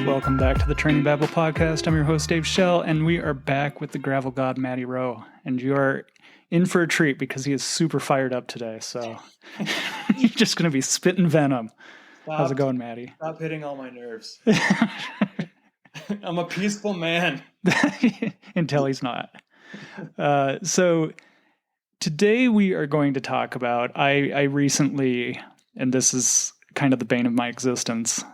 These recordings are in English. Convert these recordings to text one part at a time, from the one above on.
Welcome back to the Training Babble podcast. I'm your host, Dave Schell, and we are back with the gravel god, Matti Rowe. And you are in for a treat because he is super fired up today. So you're just going to be spitting venom. How's it going, Matti? Stop hitting all my nerves. I'm a peaceful man. Until he's not. So today we are going to talk about, I recently, and this is kind of the bane of my existence,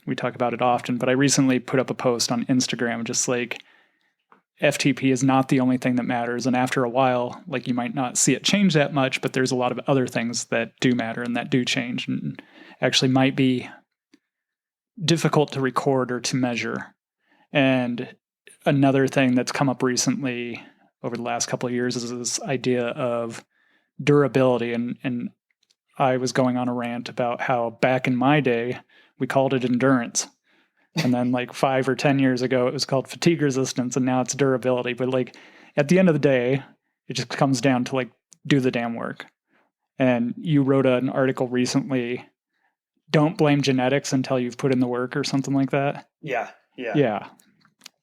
we talk about it often, but I recently put up a post on Instagram just like FTP is not the only thing that matters. And after a while, like you might not see it change that much, but there's a lot of other things that do matter and that do change and actually might be difficult to record or to measure. And another thing that's come up recently over the last couple of years is this idea of durability. And I was going on a rant about how back in my day, we called it endurance. And then like 5 or 10 years ago, it was called fatigue resistance, and now it's durability. But like at the end of the day, it just comes down to like do the damn work. And you wrote an article recently, don't blame genetics until you've put in the work or something like that. Yeah.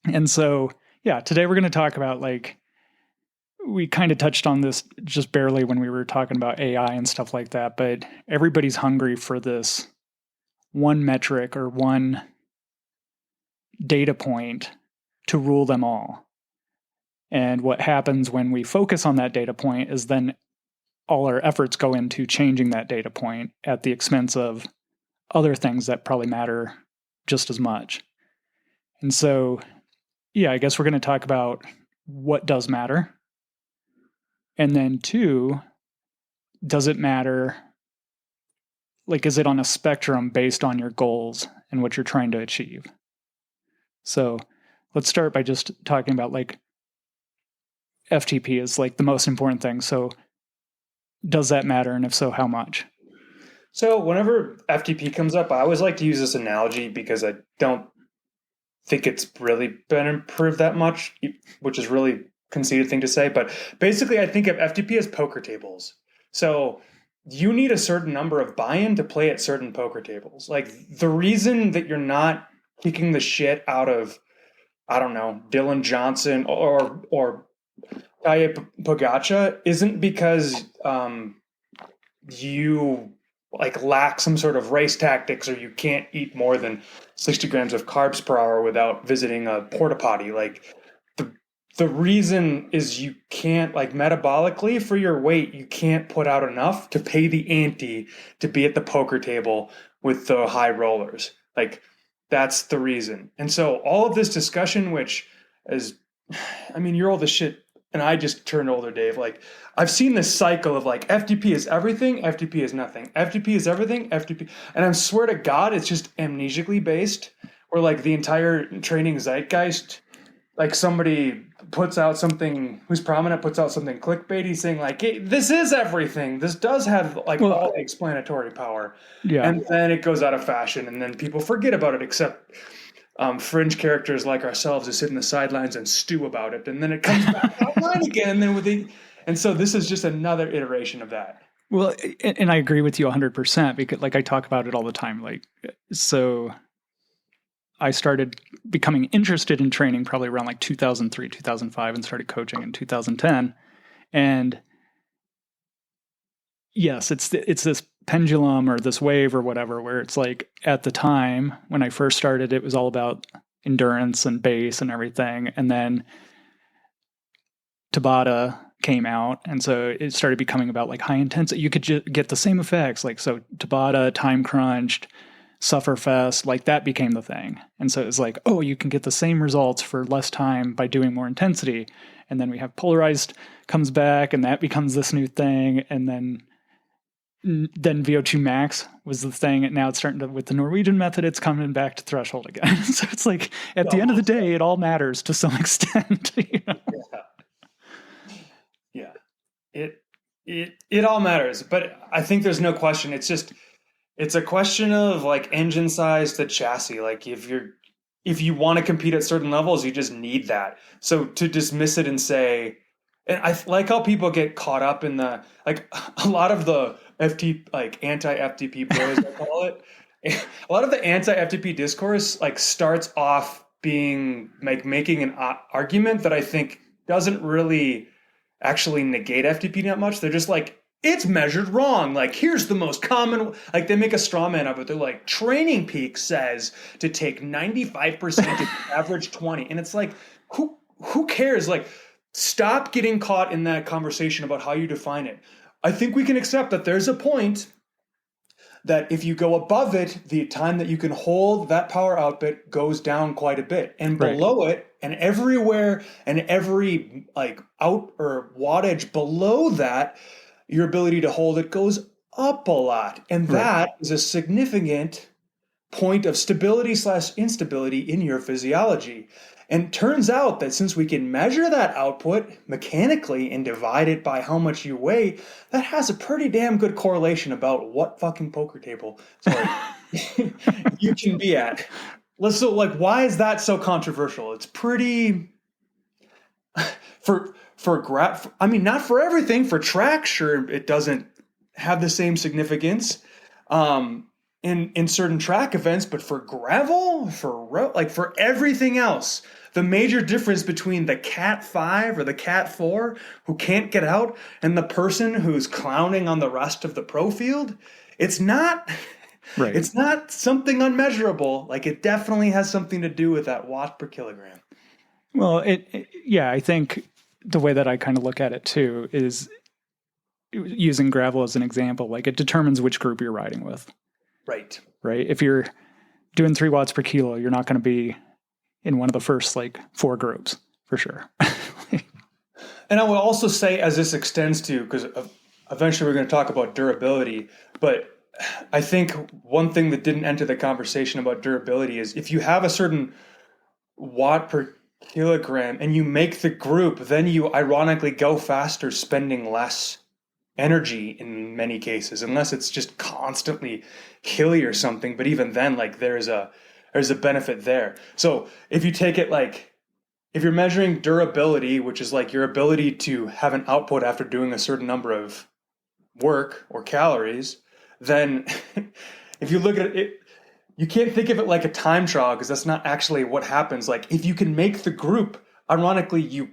And so, today we're going to talk about like, we kind of touched on this just barely when we were talking about AI and stuff like that, but everybody's hungry for this one metric or one data point to rule them all. And what happens when we focus on that data point is then all our efforts go into changing that data point at the expense of other things that probably matter just as much. And so, I guess we're going to talk about what does matter. And then 2, does it matter? Like, is it on a spectrum based on your goals and what you're trying to achieve? So let's start by just talking about like FTP is like the most important thing. So does that matter? And if so, how much? So whenever FTP comes up, I always like to use this analogy because I don't think it's really been improved that much, which is really conceited thing to say. But basically, I think of FTP as poker tables. So you need a certain number of buy-in to play at certain poker tables. Like the reason that you're not kicking the shit out of, I don't know, Dylan Johnson or Tadej Pogačar isn't because you like lack some sort of race tactics or you can't eat more than 60 grams of carbs per hour without visiting a porta potty. Like the reason is you can't, like metabolically for your weight, you can't put out enough to pay the ante to be at the poker table with the high rollers. Like that's the reason. And so all of this discussion, which is, I mean, you're old as shit and I just turned older, Dave. Like I've seen this cycle of like FTP is everything, FTP is nothing. FTP is everything, FTP. And I swear to God, it's just amnesically based where like the entire training zeitgeist, like somebody puts out something who's prominent, puts out something clickbaity saying like, hey, this is everything. This does have like all the explanatory power. Yeah. And then it goes out of fashion and then people forget about it except fringe characters like ourselves who sit in the sidelines and stew about it. And then it comes back online again. And then and so this is just another iteration of that. Well, and I agree with you 100% because like I talk about it all the time. Like, so I started becoming interested in training probably around like 2003, 2005 and started coaching in 2010. And yes, it's this pendulum or this wave or whatever, where it's like at the time when I first started, it was all about endurance and base and everything. And then Tabata came out. And so it started becoming about like high intensity. You could get the same effects. Like, so Tabata, time crunched, Sufferfest, like that became the thing. And so it's like, oh, you can get the same results for less time by doing more intensity. And then we have polarized comes back and that becomes this new thing. And then VO2 max was the thing. And now it's starting to, with the Norwegian method, it's coming back to threshold again. So it's like, at the end of the day, it all matters to some extent. You know? Yeah. It all matters. But I think there's no question. It's a question of like engine size to chassis. Like if you want to compete at certain levels, you just need that. So to dismiss it and say, and I like how people get caught up in the, like a lot of the anti-FTP bros, I call it. A lot of the anti-FTP discourse like starts off being like making an argument that I think doesn't really actually negate FTP that much. They're just like, it's measured wrong. Like, here's the most common, like they make a straw man of it. They're like, Training Peak says to take 95% to average 20. And it's like, who cares? Like, stop getting caught in that conversation about how you define it. I think we can accept that there's a point that if you go above it, the time that you can hold that power output goes down quite a bit. And below it, and everywhere, and every like out or wattage below that, your ability to hold it goes up a lot. And that is a significant point of stability / instability in your physiology. And it turns out that since we can measure that output mechanically and divide it by how much you weigh, that has a pretty damn good correlation about what fucking poker table, you can be at. So like, why is that so controversial? It's pretty I mean, not for everything. For track, sure, it doesn't have the same significance in certain track events, but for gravel, for everything else, the major difference between the Cat 5 or the Cat 4 who can't get out and the person who's clowning on the rest of the pro field, it's not something unmeasurable. Like, it definitely has something to do with that watt per kilogram. Well, I think the way that I kind of look at it too is using gravel as an example. Like, it determines which group you're riding with. Right. If you're doing 3 watts per kilo, you're not going to be in one of the first like 4 groups for sure. And I will also say, as this extends to, because eventually we're going to talk about durability, but I think one thing that didn't enter the conversation about durability is if you have a certain watt per kilogram and you make the group, then you ironically go faster, spending less energy in many cases, unless it's just constantly hilly or something. But even then, like, there's a benefit there. So if you take it like, if you're measuring durability, which is like your ability to have an output after doing a certain number of work or calories, then if you look at it, you can't think of it like a time trial, because that's not actually what happens. Like, if you can make the group, ironically, you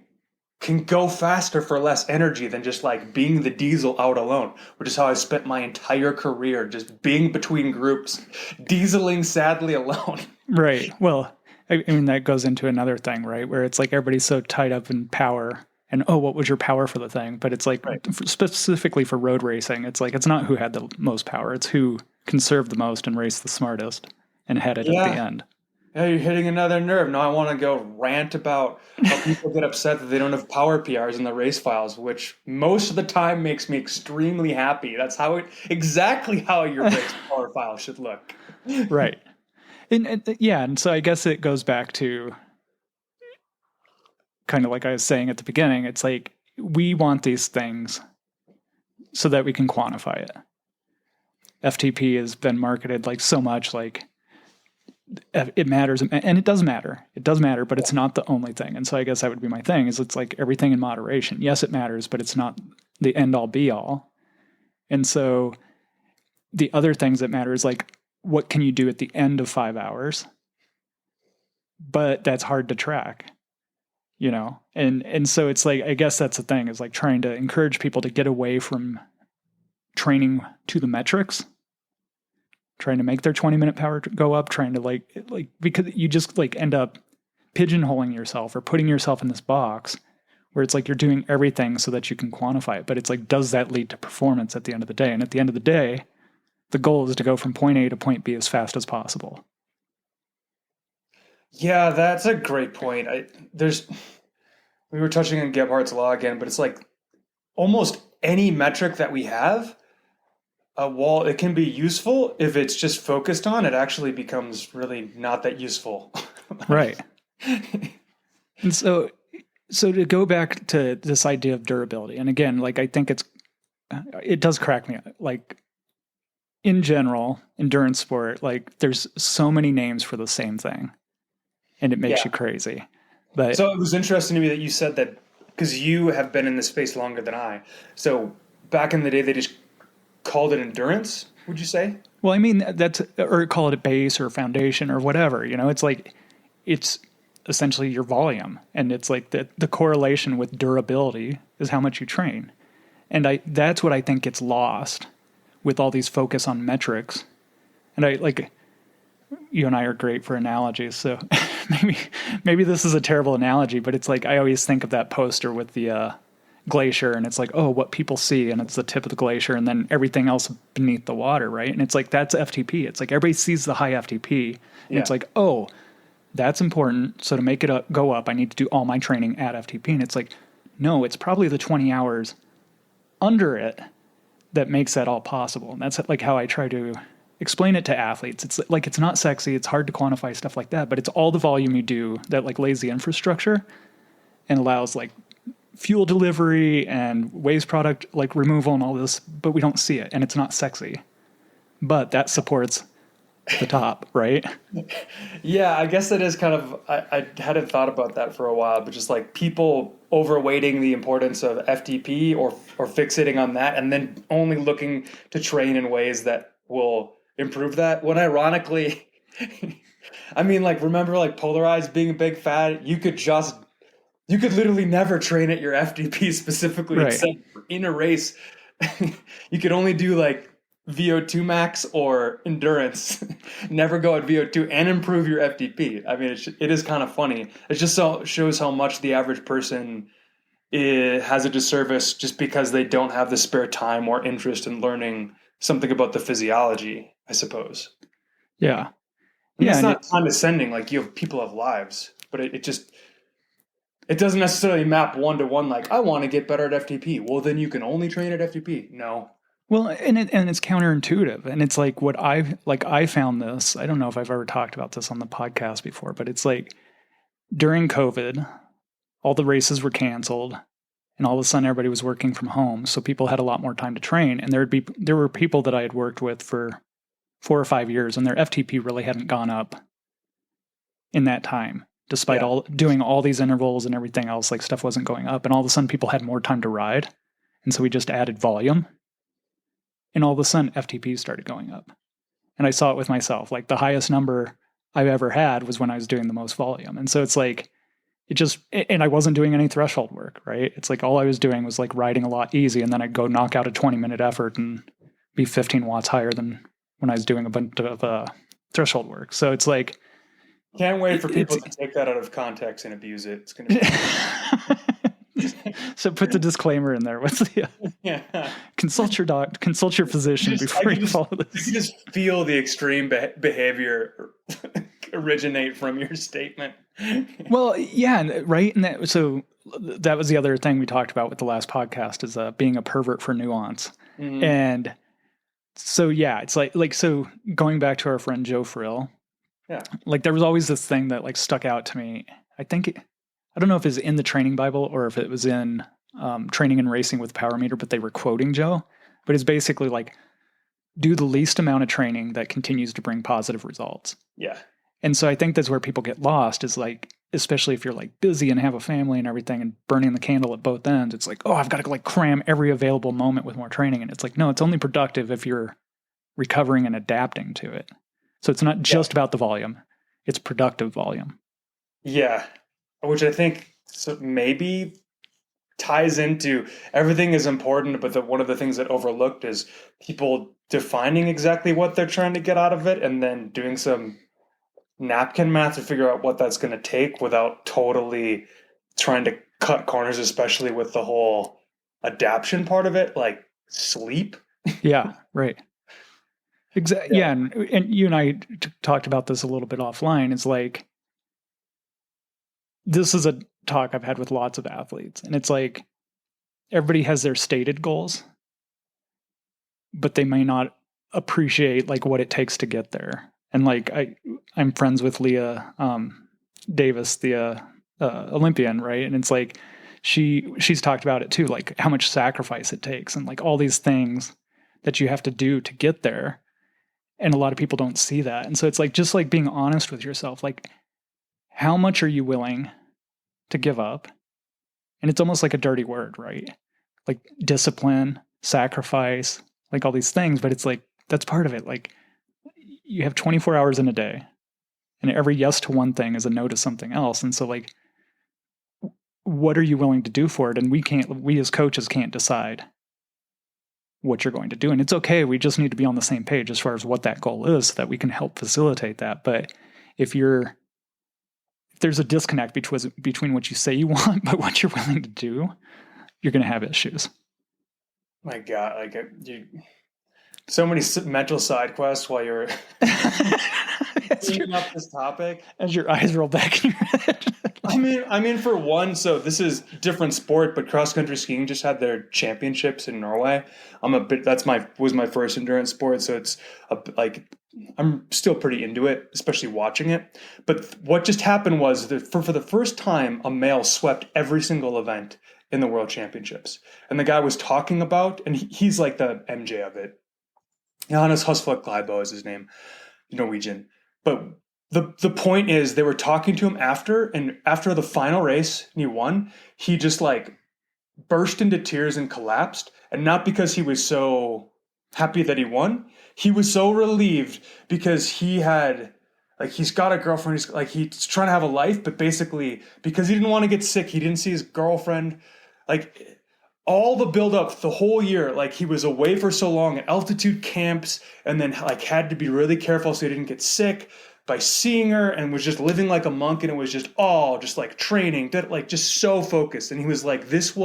can go faster for less energy than just like being the diesel out alone, which is how I spent my entire career, just being between groups, dieseling sadly alone. Right. Well, I mean, that goes into another thing, right? Where it's like everybody's so tied up in power and, oh, what was your power for the thing? But it's like, specifically for road racing, it's like, it's not who had the most power. It's who conserved the most and raced the smartest and had it at the end. Yeah, you're hitting another nerve. Now I want to go rant about how people get upset that they don't have power PRs in the race files, which most of the time makes me extremely happy. That's exactly how your race power file should look. Right. And so I guess it goes back to kind of like I was saying at the beginning. It's like, we want these things so that we can quantify it. FTP has been marketed like so much, like, it matters, and it does matter. It does matter, but it's not the only thing. And so I guess that would be my thing, is it's like everything in moderation. Yes, it matters, but it's not the end all be all. And so the other things that matter is like, what can you do at the end of 5 hours? But that's hard to track, And so it's like, I guess that's the thing, is like trying to encourage people to get away from training to the metrics, trying to make their 20-minute power go up, trying to like, because you just like end up pigeonholing yourself or putting yourself in this box where it's like you're doing everything so that you can quantify it. But it's like, does that lead to performance at the end of the day? And at the end of the day, the goal is to go from point A to point B as fast as possible. Yeah, that's a great point. We were touching on Gebhardt's law again, but it's like almost any metric that we have, while it can be useful, if it's just focused on, it actually becomes really not that useful. Right. And so to go back to this idea of durability, and again, like, I think it does crack me up. Like, in general, endurance sport, like, there's so many names for the same thing, and it makes you crazy. But so it was interesting to me that you said that, because you have been in this space longer than I. So back in the day, they just called it endurance, would you say? Well, I mean, that's, or call it a base or foundation or whatever, it's like, it's essentially your volume. And it's like the correlation with durability is how much you train. And that's what I think gets lost with all these focus on metrics. And you and I are great for analogies. So maybe this is a terrible analogy, but it's like, I always think of that poster with the, glacier, and it's like, oh, what people see, and it's the tip of the glacier, and then everything else beneath the water, right? And it's like, that's FTP. It's like everybody sees the high FTP, and it's like, oh, that's important. So to make it go up, I need to do all my training at FTP. And it's like, no, it's probably the 20 hours under it that makes that all possible. And that's like how I try to explain it to athletes. It's like, it's not sexy, it's hard to quantify stuff like that, but it's all the volume you do that like lays the infrastructure and allows like fuel delivery and waste product like removal and all this, but we don't see it, and it's not sexy. But that supports the top, right? Yeah, I guess it is kind of, I hadn't thought about that for a while, but just like people overweighting the importance of FTP or fixating on that, and then only looking to train in ways that will improve that. When ironically, I mean, like, remember like polarized being a big fad? You could literally never train at your FTP specifically, Right. except in a race. You could only do like VO2 max or endurance. Never go at VO2 and improve your FTP. I mean, it is kind of funny. It just shows how much the average person has a disservice just because they don't have the spare time or interest in learning something about the physiology, I suppose. Yeah. And it's not condescending. Like, people have lives, but it doesn't necessarily map one-to-one, like, I want to get better at FTP. Well, then you can only train at FTP. No. Well, and it's counterintuitive. And it's like I found this, I don't know if I've ever talked about this on the podcast before, but it's like during COVID, all the races were canceled, and all of a sudden everybody was working from home. So people had a lot more time to train. And there were people that I had worked with for 4 or 5 years, and their FTP really hadn't gone up in that time. Despite doing all these intervals and everything else, like stuff wasn't going up. And all of a sudden people had more time to ride. And so we just added volume. And all of a sudden FTP started going up. And I saw it with myself. Like the highest number I've ever had was when I was doing the most volume. And so it's like, and I wasn't doing any threshold work, right? It's like all I was doing was like riding a lot easy. And then I'd go knock out a 20-minute effort and be 15 watts higher than when I was doing a bunch of threshold work. So it's like, can't wait for people to take that out of context and abuse it. It's going to be So put the disclaimer in there. What's the consult your physician before you follow this. You can just feel the extreme behavior originate from your statement. Well, yeah, right. And that was the other thing we talked about with the last podcast is being a pervert for nuance. Mm-hmm. And so yeah, it's like so going back to our friend Joe Frill. Yeah. Like there was always this thing that like stuck out to me. I don't know if it's in the Training Babble or if it was in Training and Racing with Power Meter, but they were quoting Joe. But it's basically like, do the least amount of training that continues to bring positive results. Yeah. And so I think that's where people get lost is like, especially if you're like busy and have a family and everything and burning the candle at both ends. It's like, oh, I've got to like cram every available moment with more training. And it's like, no, it's only productive if you're recovering and adapting to it. So it's not just about the volume, it's productive volume. Yeah. Which I think maybe ties into everything is important, but one of the things that overlooked is people defining exactly what they're trying to get out of it and then doing some napkin math to figure out what that's going to take without totally trying to cut corners, especially with the whole adaptation part of it, like sleep. Yeah, right. Exactly. Yeah, and you and I talked about this a little bit offline. It's like, this is a talk I've had with lots of athletes, and it's like everybody has their stated goals, but they may not appreciate like what it takes to get there. And like I'm friends with Leah Davis, the Olympian, right? And it's like she's talked about it too, like how much sacrifice it takes, and like all these things that you have to do to get there. And a lot of people don't see that. And so it's like, just like being honest with yourself, like how much are you willing to give up? And it's almost like a dirty word, right? Like discipline, sacrifice, like all these things, but it's like, that's part of it. Like you have 24 hours in a day, and every yes to one thing is a no to something else. And so like, what are you willing to do for it? And we as coaches can't decide what you're going to do. And it's okay. We just need to be on the same page as far as what that goal is so that we can help facilitate that. But if there's a disconnect between what you say you want, but what you're willing to do, you're going to have issues. My God, like so many mental side quests while you're bringing up this topic. As your eyes roll back in your head. I mean, for one, so this is different sport, but cross country skiing just had their championships in Norway. Was my first endurance sport, so it's like I'm still pretty into it, especially watching it. But what just happened was that for the first time, a male swept every single event in the World Championships, and the guy was talking about, and he's like the MJ of it. Johannes Husflot Klæbo is his name, Norwegian. But the point is, they were talking to him after the final race, and he won. He just like burst into tears and collapsed, and not because he was so happy that he won. He was so relieved because he's got a girlfriend. He's trying to have a life, but basically because he didn't want to get sick, he didn't see his girlfriend. Like all the buildup the whole year, like he was away for so long at altitude camps, and then like had to be really careful so he didn't get sick by seeing her, and was just living like a monk, and it was just all just like training, that like just so focused. And he was like, he's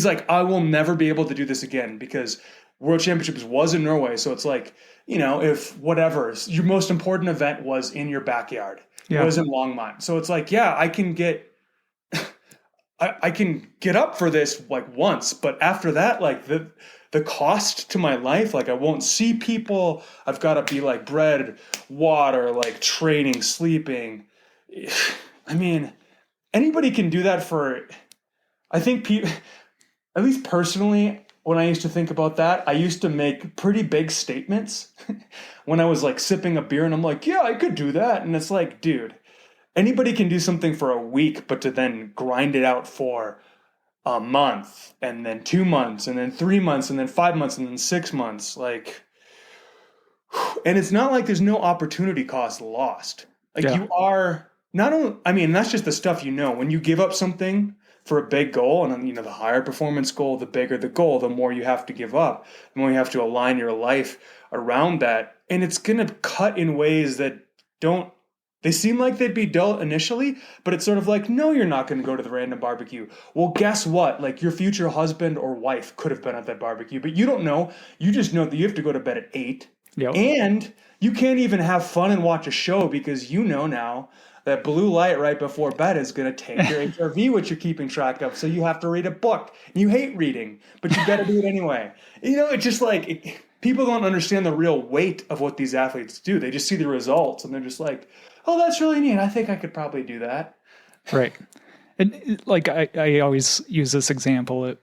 like, I will never be able to do this again because World Championships was in Norway. So it's like, if whatever your most important event was in your backyard, it was in Longmont. So it's like, yeah, I can get up for this like once, but after that, like the cost to my life, like I won't see people. I've got to be like bread, water, like training, sleeping. I mean, anybody can do that I think people, at least personally, when I used to think about that, I used to make pretty big statements when I was like sipping a beer, and I'm like, yeah, I could do that. And it's like, dude, anybody can do something for a week, but to then grind it out for a month, and then 2 months, and then 3 months, and then 5 months, and then 6 months, like, and it's not like there's no opportunity cost lost. Like you are not only, I mean, that's just the stuff, when you give up something for a big goal, and then, the higher performance goal, the bigger the goal, the more you have to give up, the more you have to align your life around that. And it's going to cut in ways that they seem like they'd be dull initially, but it's sort of like, no, you're not going to go to the random barbecue. Well, guess what? Like your future husband or wife could have been at that barbecue, but you don't know. You just know that you have to go to bed at 8. Yep. And you can't even have fun and watch a show because now that blue light right before bed is going to take your HRV, which you're keeping track of. So you have to read a book. You hate reading, but you got to do it anyway. It's just like people don't understand the real weight of what these athletes do. They just see the results and they're just like, oh, that's really neat. I think I could probably do that. Right. And like I always use this example.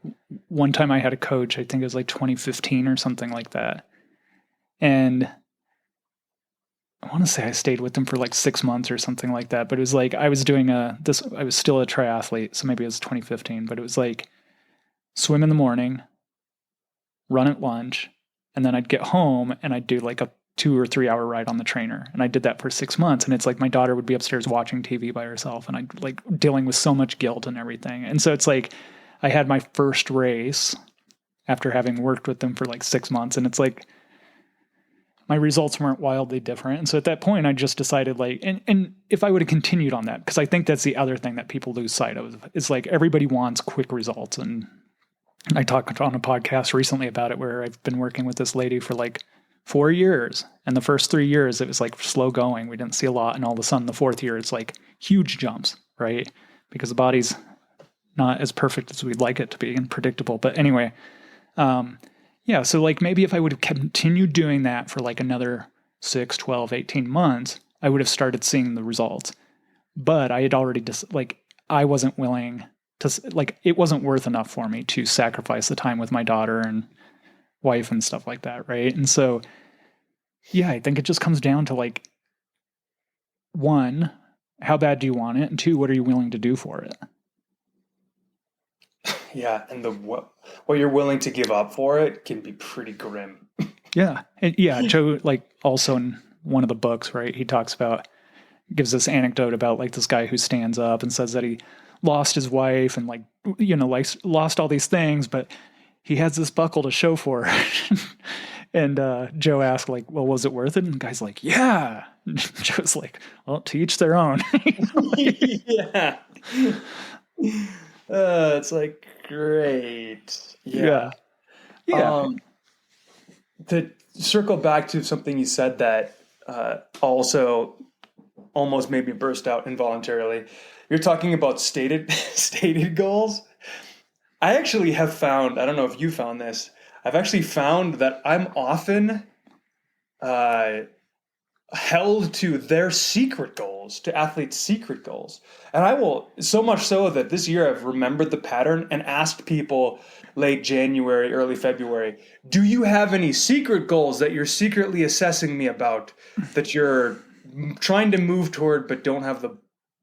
One time I had a coach, I think it was like 2015 or something like that. And I want to say I stayed with them for like 6 months or something like that. But it was like I was doing I was still a triathlete, so maybe it was 2015. But it was like swim in the morning, run at lunch, and then I'd get home and I'd do like a 2 or 3 hour ride on the trainer. And I did that for 6 months. And it's like my daughter would be upstairs watching TV by herself, and I'd like dealing with so much guilt and everything. And so it's like I had my first race after having worked with them for like 6 months, and it's like my results weren't wildly different. And so at that point, I just decided like, and if I would have continued on that, because I think that's the other thing that people lose sight of, is like everybody wants quick results. And I talked on a podcast recently about it where I've been working with this lady for like 4 years. And the first 3 years, it was like slow going. We didn't see a lot. And all of a sudden, the fourth year, it's like huge jumps, right? Because the body's not as perfect as we'd like it to be and predictable. But anyway, yeah, so like maybe if I would have continued doing that for like another 6, 12, 18 months, I would have started seeing the results. But I had already I wasn't willing to, like, it wasn't worth enough for me to sacrifice the time with my daughter and wife and stuff like that, right? And so, yeah, I think it just comes down to like, 1, how bad do you want it? And 2, what are you willing to do for it? Yeah, and what you're willing to give up for it can be pretty grim. Yeah. And yeah, Joe, like also in one of the books, right, he talks about, gives this anecdote about like this guy who stands up and says that he lost his wife and like, like lost all these things, but he has this buckle to show for it. And Joe asked like, well, was it worth it? And the guy's like, yeah. And Joe's like, well, to each their own. Yeah. It's like great. Yeah. Yeah. Yeah. To circle back to something you said that also almost made me burst out involuntarily. You're talking about stated goals. I actually have found, I don't know if you found this, I've actually found that I'm often uh, held to their secret goals, to athletes' secret goals. And I will, so much so that this year I've remembered the pattern and asked people late January, early February, do you have any secret goals that you're secretly assessing me about, that you're trying to move toward but don't have the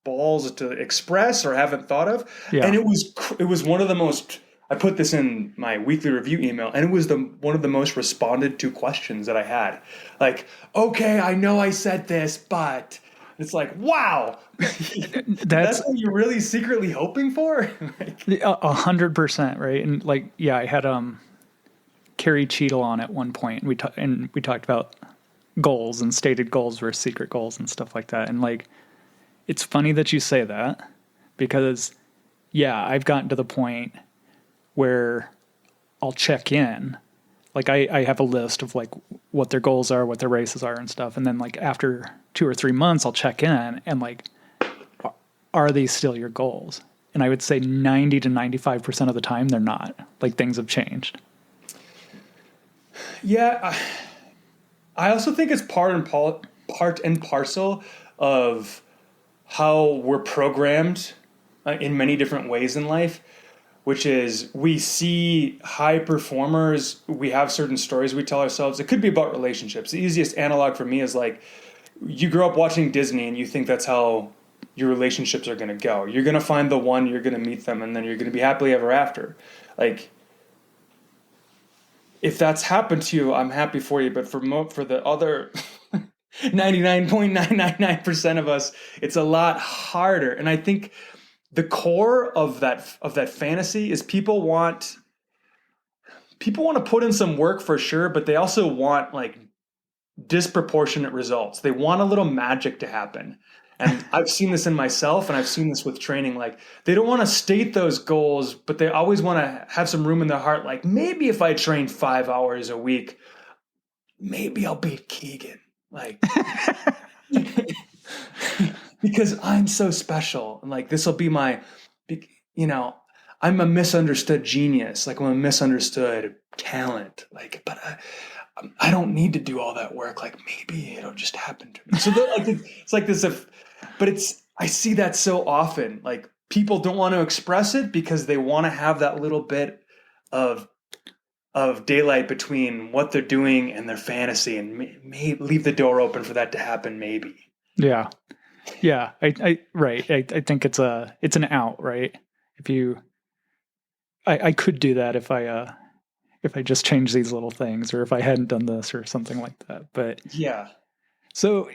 balls to express or haven't thought of? Yeah. And it was one of the most, I put this in my weekly review email, and it was one of the most responded to questions that I had. Like, okay, I know I said this, but it's like, wow, that's what you're really secretly hoping for? Like, 100%, right? And like, yeah, I had Carrie Cheadle on at one point, and we talked about goals and stated goals versus secret goals and stuff like that. And like, it's funny that you say that, because yeah, I've gotten to the point where I'll check in. Like I have a list of like what their goals are, what their races are and stuff. And then like after 2 or 3 months, I'll check in and like, are these still your goals? And I would say 90 to 95% of the time, they're not. Like things have changed. yeah, I also think it's part and parcel of how we're programmed in many different ways in life, which is we see high performers, we have certain stories we tell ourselves. It could be about relationships. The easiest analog for me is like, you grow up watching Disney and you think that's how your relationships are going to go. You're going to find the one, you're going to meet them, and then you're going to be happily ever after. Like, if that's happened to you, I'm happy for you. But for the other 99.999% of us, it's a lot harder. And I think the core of that fantasy is people want to put in some work for sure, but they also want like disproportionate results. They want a little magic to happen. And I've seen this in myself, and I've seen this with training. Like, they don't want to state those goals, but they always want to have some room in their heart. Like, maybe if I train 5 hours a week, maybe I'll beat Keegan. Like, because I'm so special. And like, this will be my, I'm a misunderstood genius. Like, I'm a misunderstood talent. Like, but I don't need to do all that work. Like, maybe it'll just happen to me. So it's like this, but I see that so often. Like, people don't want to express it because they want to have that little bit of daylight between what they're doing and their fantasy, and may leave the door open for that to happen. Maybe. Yeah. Yeah. Right. I think it's an out, right? I could do that if I just changed these little things, or if I hadn't done this or something like that. But yeah. So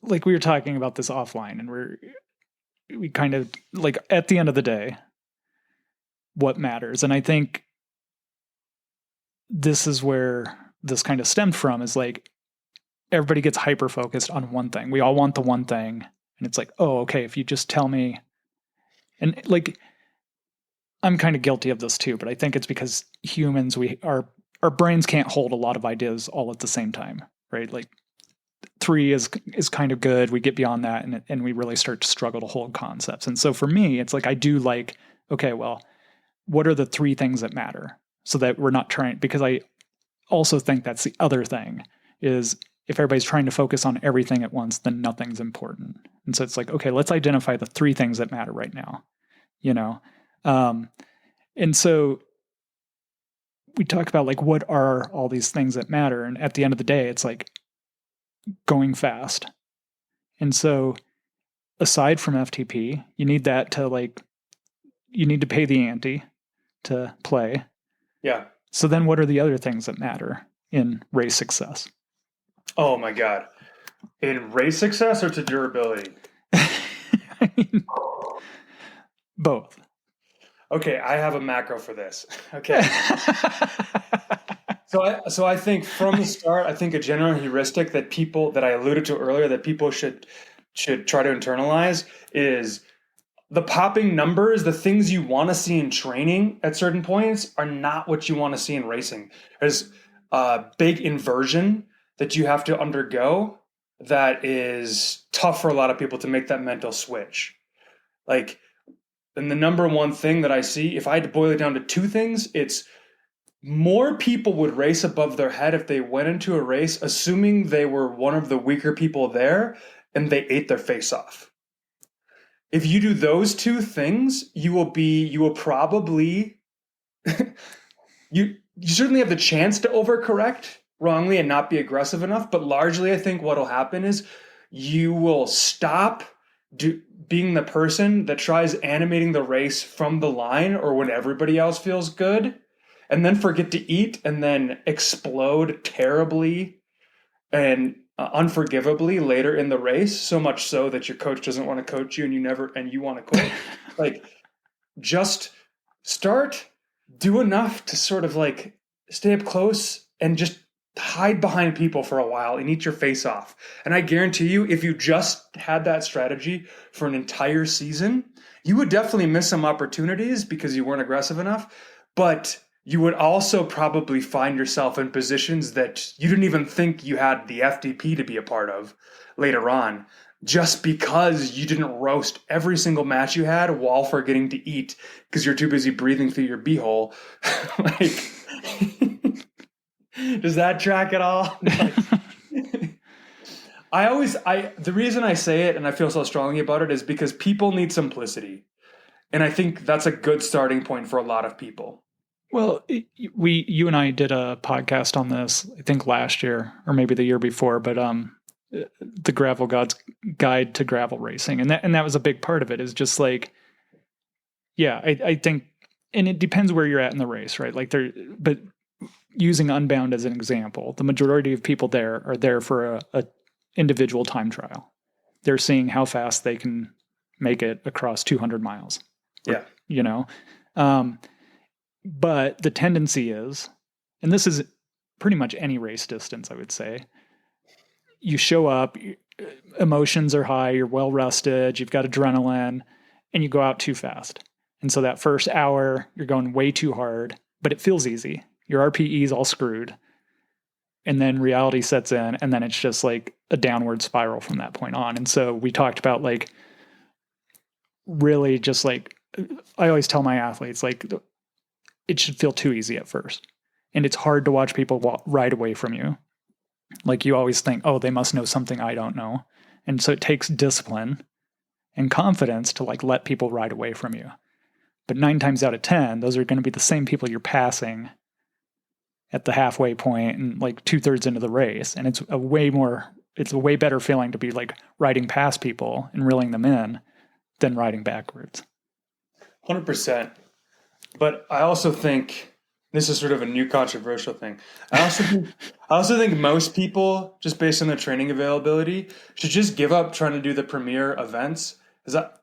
like we were talking about this offline, and we kind of like, at the end of the day, what matters. And I think this is where this kind of stemmed from, is like, everybody gets hyper focused on one thing. We all want the one thing. And it's like, oh, okay, if you just tell me, and like, I'm kind of guilty of this too, but I think it's because humans, our brains can't hold a lot of ideas all at the same time, right? Like 3 is kind of good. We get beyond that, and we really start to struggle to hold concepts. And so for me, it's like, I do like, okay, well, what are the 3 things that matter, so that we're not trying, because I also think that's the other thing, is if everybody's trying to focus on everything at once, then nothing's important. And so it's like, okay, let's identify the 3 things that matter right now, and so we talk about like, what are all these things that matter? And at the end of the day, it's like going fast. And so aside from FTP, you need that to like you need to pay the ante to play. Yeah. So then what are the other things that matter in race success? Oh my God. In race success or to durability? I mean, both. Okay, I have a macro for this. Okay. So I think from the start, I think a general heuristic that people that I alluded to earlier that people should try to internalize is the popping numbers, the things you want to see in training at certain points are not what you want to see in racing. There's a big inversion that you have to undergo that is tough for a lot of people to make that mental switch. Like, and the number one thing that I see, if I had to boil it down to two things, it's more people would race above their head if they went into a race assuming they were one of the weaker people there and they ate their face off. If you do those two things, you will probably you certainly have the chance to overcorrect wrongly and not be aggressive enough, but largely I think what'll happen is you will stop being the person that tries animating the race from the line or when everybody else feels good, and then forget to eat and then explode terribly and unforgivably later in the race, so much so that your coach doesn't want to coach you and you want to quit. Like, just do enough to sort of like stay up close and just hide behind people for a while and eat your face off. And I guarantee you, if you just had that strategy for an entire season, you would definitely miss some opportunities because you weren't aggressive enough. But you would also probably find yourself in positions that you didn't even think you had the FTP to be a part of later on, just because you didn't roast every single match you had while forgetting to eat because you're too busy breathing through your beehole. Like, does that track at all? The reason I say it and I feel so strongly about it is because people need simplicity. And I think that's a good starting point for a lot of people. Well, you and I did a podcast on this, I think last year or maybe the year before, but the Gravel God's Guide to Gravel Racing, and that was a big part of it. Is just like, yeah, I think, and it depends where you're at in the race, right? Like but using Unbound as an example, the majority of people there are there for a individual time trial. They're seeing how fast they can make it across 200 miles. Yeah, you know. But the tendency is, and this is pretty much any race distance, I would say, you show up, emotions are high, you're well rested, you've got adrenaline, and you go out too fast. And so that first hour, you're going way too hard, but it feels easy. Your RPE is all screwed. And then reality sets in, and then it's just like a downward spiral from that point on. And so we talked about like, really just like, I always tell my athletes, like, it should feel too easy at first. And it's hard to watch people ride away from you. Like, you always think, oh, they must know something I don't know. And so it takes discipline and confidence to like let people ride away from you. But 9 times out of 10, those are going to be the same people you're passing at the halfway point and like 2/3 into the race. And it's a way better feeling to be like riding past people and reeling them in than riding backwards. 100%. But I also think this is sort of a new controversial thing. I also think most people, just based on their training availability, should just give up trying to do the premier events. Is that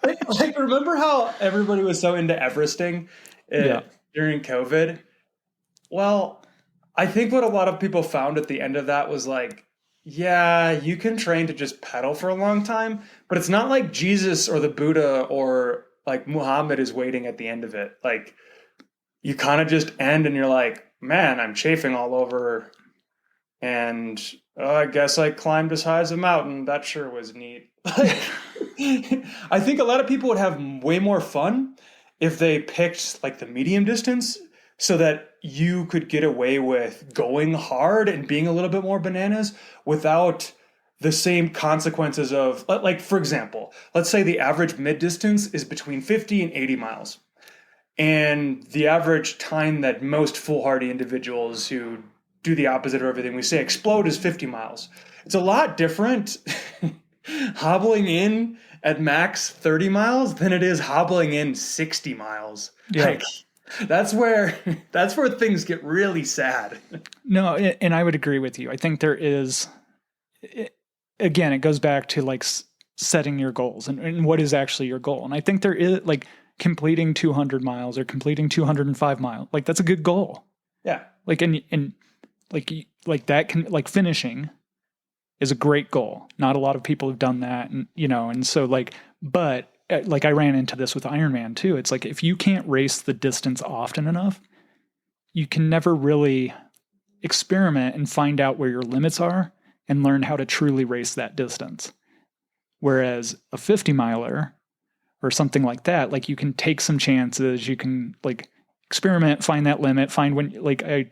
like remember how everybody was so into Everesting during COVID? Well, I think what a lot of people found at the end of that was like, yeah, you can train to just pedal for a long time, but it's not like Jesus or the Buddha or like Muhammad is waiting at the end of it. Like, you kind of just end and you're like, man, I'm chafing all over. And I guess I climbed as high as a mountain. That sure was neat. I think a lot of people would have way more fun if they picked like the medium distance so that you could get away with going hard and being a little bit more bananas without the same consequences of, like, for example, let's say the average mid distance is between 50 and 80 miles. And the average time that most foolhardy individuals who do the opposite of everything we say explode is 50 miles. It's a lot different hobbling in at max 30 miles than it is hobbling in 60 miles. Yeah. Like, that's where things get really sad. No, and I would agree with you. I think there is, again, it goes back to like setting your goals and what is actually your goal. And I think there is like completing 200 miles or completing 205 miles. Like that's a good goal. Yeah. Like, and like that can like finishing is a great goal. Not a lot of people have done that. And, and so like, but like I ran into this with Ironman too. It's like, if you can't race the distance often enough, you can never really experiment and find out where your limits are and learn how to truly race that distance. Whereas a 50 miler or something like that, like you can take some chances, you can like experiment, find that limit, find when, like I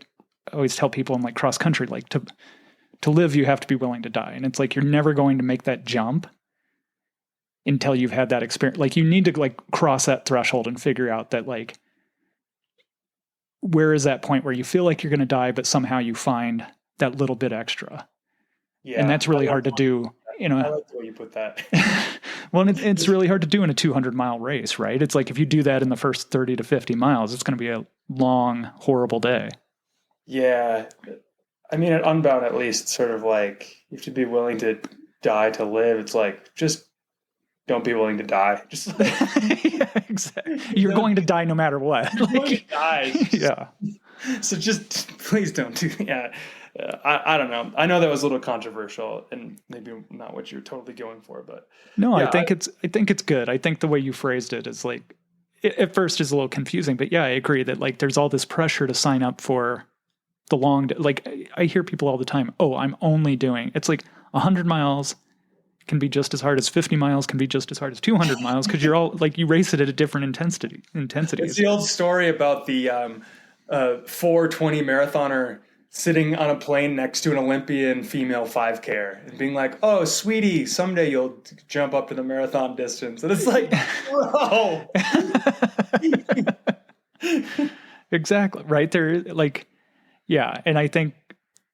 always tell people in like cross country, like to live, you have to be willing to die. And it's like, you're never going to make that jump until you've had that experience. Like you need to like cross that threshold and figure out that like, where is that point where you feel like you're going to die, but somehow you find that little bit extra. Yeah. And that's really hard to do. I like the way you put that. Well, it's really hard to do in a 200-mile race, right? It's like if you do that in the first 30 to 50 miles, it's going to be a long, horrible day. Yeah. I mean, at Unbound, at least, sort of like you have to be willing to die to live. It's like, just don't be willing to die. Just like, yeah, exactly. You're going to die no matter what. You're going to die. Yeah. So just please don't do that. Yeah. I don't know. I know that was a little controversial and maybe not what you're totally going for, but no, yeah, I think it's good. I think the way you phrased it is like, at first is a little confusing, but yeah, I agree that like there's all this pressure to sign up for the long, like I hear people all the time, oh, I'm only doing, it's like 100 miles can be just as hard as 50 miles can be just as hard as 200 miles. Cause you're all like, you race it at a different intensities. It's the old story about the 420 marathoner sitting on a plane next to an Olympian female 5K and being like, oh, sweetie, someday you'll jump up to the marathon distance. And it's like, bro. Exactly. Right there. Like, yeah. And I think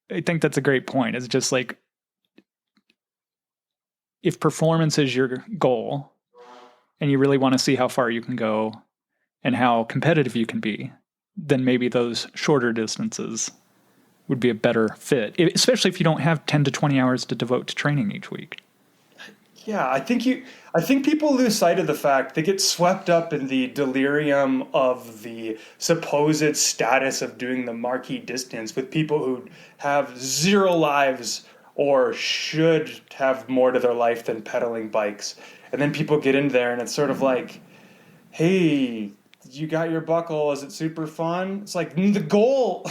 that's a great point. It's just like, if performance is your goal and you really want to see how far you can go and how competitive you can be, then maybe those shorter distances would be a better fit, especially if you don't have 10 to 20 hours to devote to training each week. Yeah, I think people lose sight of the fact they get swept up in the delirium of the supposed status of doing the marquee distance with people who have zero lives or should have more to their life than pedaling bikes. And then people get in there and it's sort of like, hey, you got your buckle, is it super fun? It's like the goal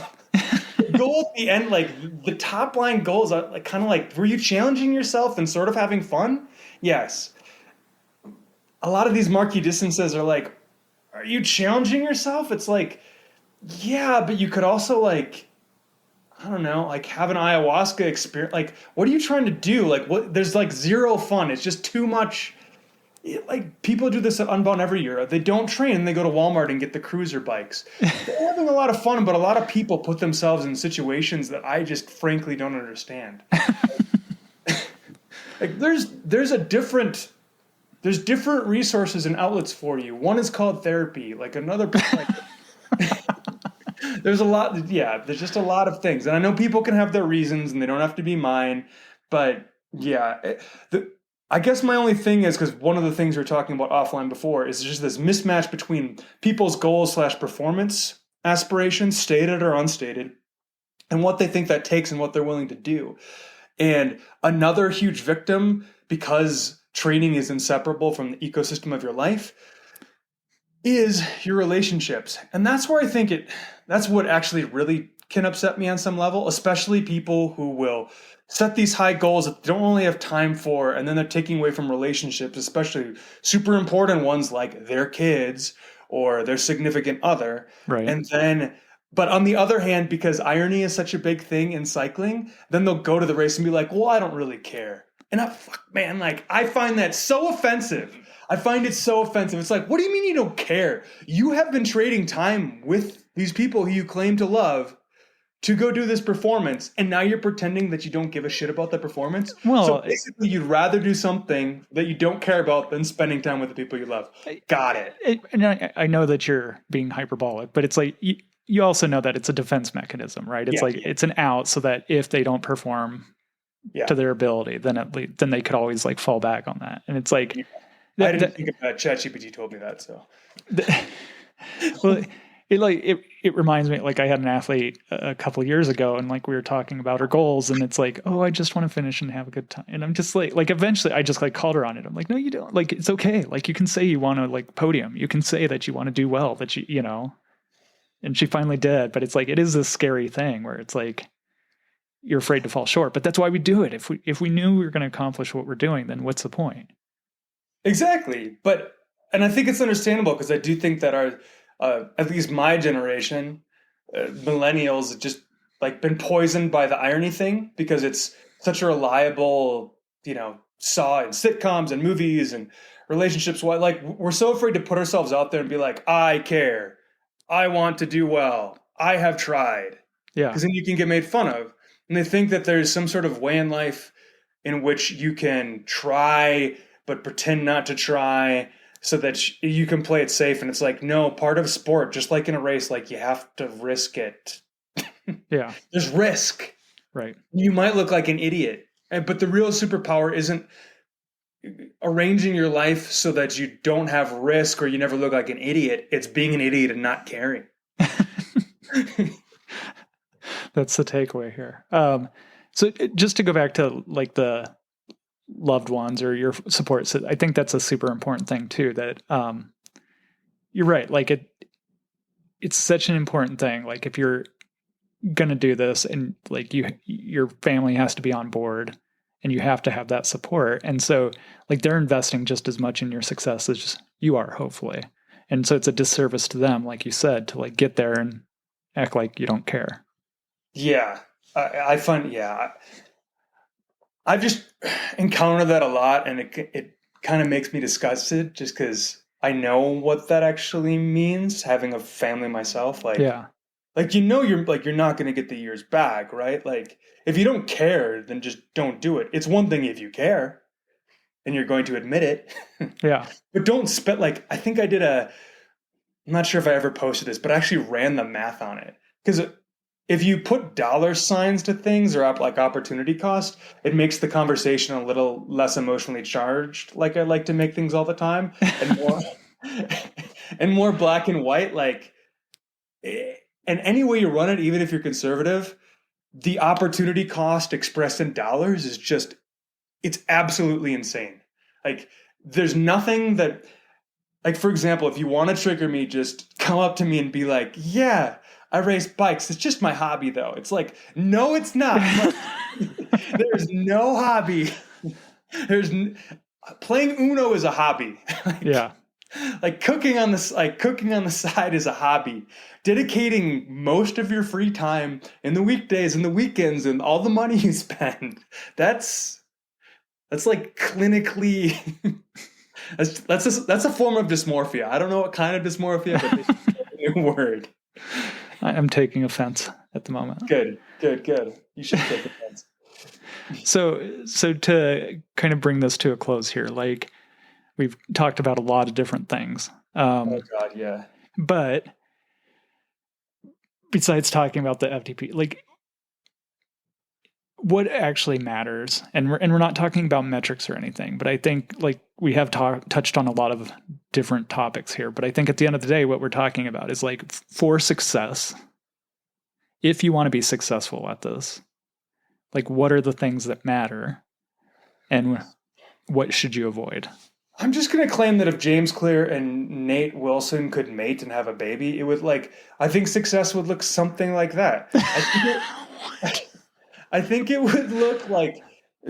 at the end, like the top line goals are like kind of like, were you challenging yourself and sort of having fun? Yes. A lot of these marquee distances are like, are you challenging yourself? It's like, yeah, but you could also like, I don't know, like have an ayahuasca experience. Like, what are you trying to do? Like, what? There's like zero fun. It's just too much. Like people do this at Unbound every year. They don't train and they go to Walmart and get the cruiser bikes. They're having a lot of fun, but a lot of people put themselves in situations that I just frankly don't understand. Like there's different resources and outlets for you. One is called therapy. Like another, like, there's a lot. Yeah, there's just a lot of things, and I know people can have their reasons, and they don't have to be mine. But yeah, I guess my only thing is, because one of the things we were talking about offline before is just this mismatch between people's goals / performance aspirations, stated or unstated, and what they think that takes and what they're willing to do. And another huge victim, because training is inseparable from the ecosystem of your life, is your relationships. And that's where I think that's what actually really can upset me on some level, especially people who will set these high goals that they don't really have time for, and then they're taking away from relationships, especially super important ones like their kids or their significant other. Right. And then, but on the other hand, because irony is such a big thing in cycling, then they'll go to the race and be like, well, I don't really care. And I find that so offensive. I find it so offensive. It's like, what do you mean you don't care? You have been trading time with these people who you claim to love to go do this performance, and now you're pretending that you don't give a shit about the performance. Well, so basically, you'd rather do something that you don't care about than spending time with the people you love. Got it. And I know that you're being hyperbolic, but it's like you also know that it's a defense mechanism, right? It's it's an out so that if they don't perform to their ability, then then they could always like fall back on that. And it's like I didn't think of that. ChatGPT told me that. So well, it reminds me, like I had an athlete a couple of years ago, and like we were talking about her goals, and it's like, oh, I just want to finish and have a good time. And I'm just like eventually I just like called her on it. I'm like, no, you don't. Like, it's okay. Like, you can say you want to like podium. You can say that you want to do well, that you know. And she finally did. But it's like, it is this scary thing where it's like, you're afraid to fall short. But that's why we do it. If we knew we were going to accomplish what we're doing, then what's the point? Exactly. And I think it's understandable, because I do think that our, at least my generation, millennials, have just like been poisoned by the irony thing, because it's such a reliable, saw in sitcoms and movies and relationships. Like, we're so afraid to put ourselves out there and be like, I care, I want to do well, I have tried. Yeah. Because then you can get made fun of. And they think that there's some sort of way in life in which you can try but pretend not to try, so that you can play it safe. And it's like, no, part of sport, just like in a race, like you have to risk it. Yeah. There's risk. Right. You might look like an idiot, but the real superpower isn't arranging your life so that you don't have risk or you never look like an idiot. It's being an idiot and not caring. That's the takeaway here. So just to go back to like the loved ones or your support, so I think that's a super important thing too, that you're right. Like it's such an important thing. Like, if you're going to do this, and like your family has to be on board, and you have to have that support. And so like they're investing just as much in your success as you are, hopefully. And so it's a disservice to them, like you said, to like get there and act like you don't care. Yeah. I find, I've just encountered that a lot, and it kind of makes me disgusted, just because I know what that actually means, having a family myself. Like, Yeah. Like, you're not going to get the years back, right? Like, if you don't care, then just don't do it. It's one thing if you care and you're going to admit it. Yeah. But don't spend, like, I think I'm not sure if I ever posted this, but I actually ran the math on it. Because if you put dollar signs to things, or like opportunity cost, it makes the conversation a little less emotionally charged. Like, I like to make things all the time, and more and more black and white. Like, and any way you run it, even if you're conservative, the opportunity cost expressed in dollars is just, it's absolutely insane. Like, there's nothing that, like, for example, if you want to trigger me, just come up to me and be like, yeah, I race bikes. It's just my hobby, though. It's like, no, it's not. There's no hobby. Playing Uno is a hobby. Yeah. Like, cooking on the side is a hobby. Dedicating most of your free time in the weekdays and the weekends and all the money you spend, that's like clinically that's a form of dysmorphia. I don't know what kind of dysmorphia, but it's a new word. I'm taking offense at the moment. Good. You should take offense. So to kind of bring this to a close here, like, we've talked about a lot of different things. Oh God, yeah. But besides talking about the FTP, like, what actually matters, and we're not talking about metrics or anything, but I think like we have touched on a lot of different topics here. But I think at the end of the day, what we're talking about is like, for success, if you want to be successful at this, like, what are the things that matter, and what should you avoid? I'm just going to claim that if James Clear and Nate Wilson could mate and have a baby, it would, like, I think success would look something like that. I think it would look like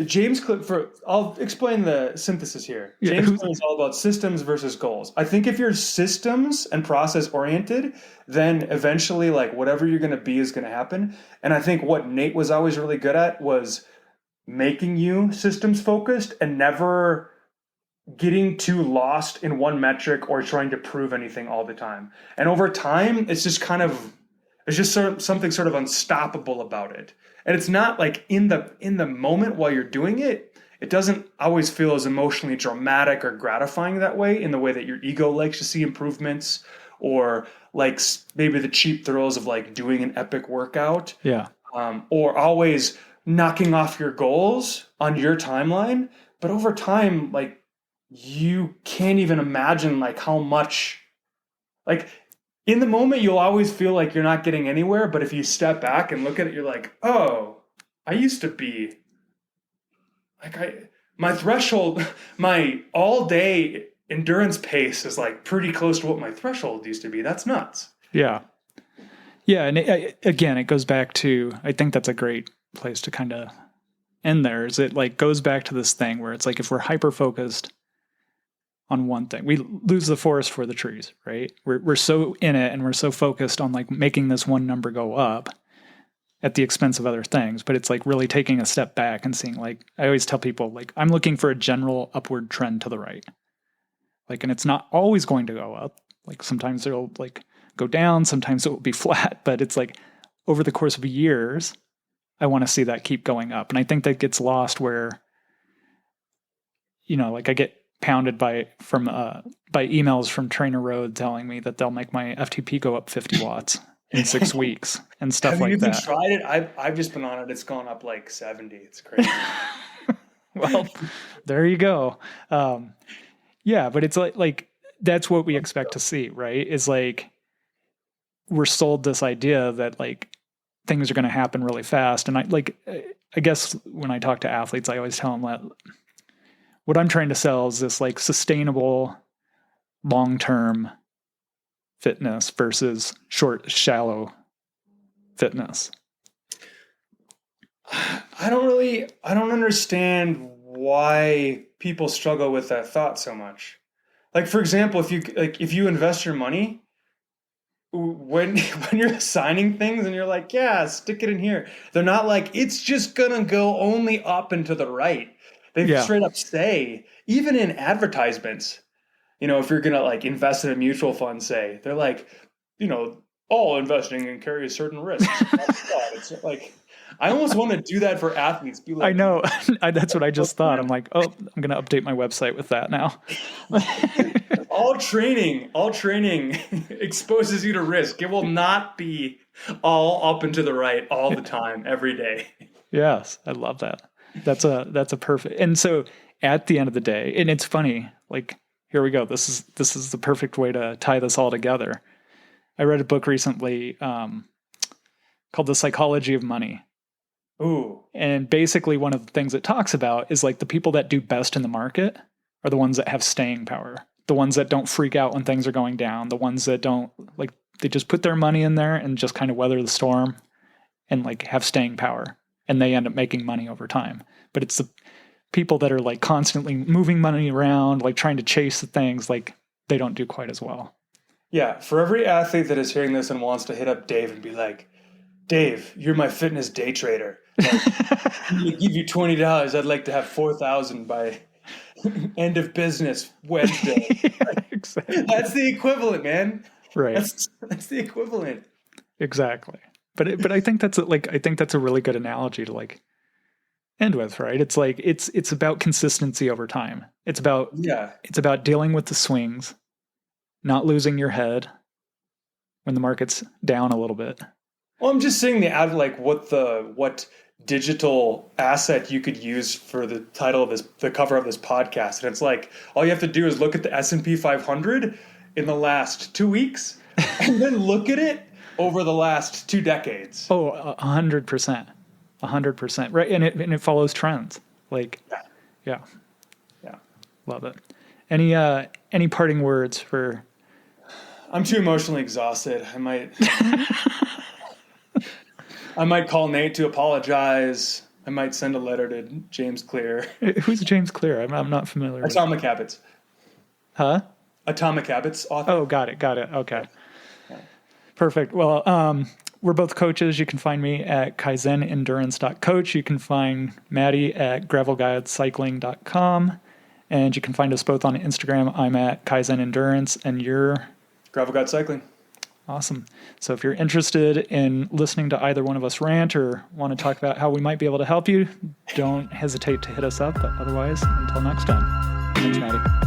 James Clear. I'll explain the synthesis here. James Clear is all about systems versus goals. I think if you're systems and process oriented, then eventually, like, whatever you're going to be is going to happen. And I think what Nate was always really good at was making you systems focused and never getting too lost in one metric or trying to prove anything all the time. And over time, it's just kind of There's just something sort of unstoppable about it. And it's not like in the moment while you're doing it, it doesn't always feel as emotionally dramatic or gratifying that way, in the way that your ego likes to see improvements, or like maybe the cheap thrills of like doing an epic workout. Yeah. Or always knocking off your goals on your timeline. But over time, like, you can't even imagine like how much, like, in the moment you'll always feel like you're not getting anywhere. But if you step back and look at it, you're like, oh, I used to be like, my threshold, my all day endurance pace is like pretty close to what my threshold used to be. That's nuts. Yeah. Yeah. And again, it goes back to, I think that's a great place to kind of end there, is it like goes back to this thing where it's like, if we're hyper focused on one thing, we lose the forest for the trees, right? We're so in it, and we're so focused on like making this one number go up at the expense of other things. But it's like really taking a step back and seeing, like, I always tell people, like, I'm looking for a general upward trend to the right. Like, and it's not always going to go up. Like, sometimes it'll like go down, sometimes it will be flat, but it's like over the course of years, I want to see that keep going up. And I think that gets lost where, like I get pounded by emails from Trainer Rowe telling me that they'll make my FTP go up 50 watts in 6 weeks and stuff like that. Have you tried it? I've just been on it. It's gone up like 70. It's crazy. Well, there you go. Yeah, but it's like that's what we expect to see, right? Is like we're sold this idea that like things are going to happen really fast. And I guess when I talk to athletes, I always tell them that what I'm trying to sell is this like sustainable, long-term fitness versus short, shallow fitness. I don't understand why people struggle with that thought so much. Like, for example, if you invest your money, when you're assigning things and you're like, yeah, stick it in here, they're not like, it's just gonna go only up and to the right. They straight up say, even in advertisements, if you're gonna like invest in a mutual fund, say, they're like, all investing carries certain risks. It's like, I almost want to do that for athletes. Be like, I know. That's what I just thought. I'm like, oh, I'm going to update my website with that now. all training exposes you to risk. It will not be all up and to the right all the time, every day. Yes, I love that. That's a perfect. And so at the end of the day, and it's funny, like, here we go. This is the perfect way to tie this all together. I read a book recently called The Psychology of Money. Ooh. And basically one of the things it talks about is like the people that do best in the market are the ones that have staying power. The ones that don't freak out when things are going down. The ones that don't, like, they just put their money in there and just kind of weather the storm and like have staying power. And they end up making money over time. But it's the people that are like constantly moving money around, like trying to chase the things, like they don't do quite as well. Yeah. For every athlete that is hearing this and wants to hit up Dave and be like, Dave, you're my fitness day trader. Like, I'm going to give you $20. I'd like to have 4,000 by end of business Wednesday. Yeah, exactly. That's the equivalent, man. Right. That's the equivalent. Exactly. But I think that's a really good analogy to like end with, right? It's like it's about consistency over time. It's about dealing with the swings, not losing your head when the market's down a little bit. Well, I'm just saying what digital asset you could use for the title of the cover of this podcast. And it's like, all you have to do is look at the S&P 500 in the last 2 weeks and then look at it over the last 2 decades. Oh, 100%. 100%. Right. And it follows trends. Like, yeah. Love it. Any parting words for? I'm too emotionally exhausted. I might call Nate to apologize. I might send a letter to James Clear. Who's James Clear? I'm not familiar. Atomic Habits. Huh? Atomic Habits author. Oh, got it. Okay. Yeah. Perfect. Well, we're both coaches. You can find me at kaizenendurance.coach. You can find Matti at gravelguidecycling.com. And you can find us both on Instagram. I'm at Kaizen Endurance, and you're? Gravel Guide Cycling. Awesome. So if you're interested in listening to either one of us rant or want to talk about how we might be able to help you, don't hesitate to hit us up. But otherwise, until next time. Thanks, Matti.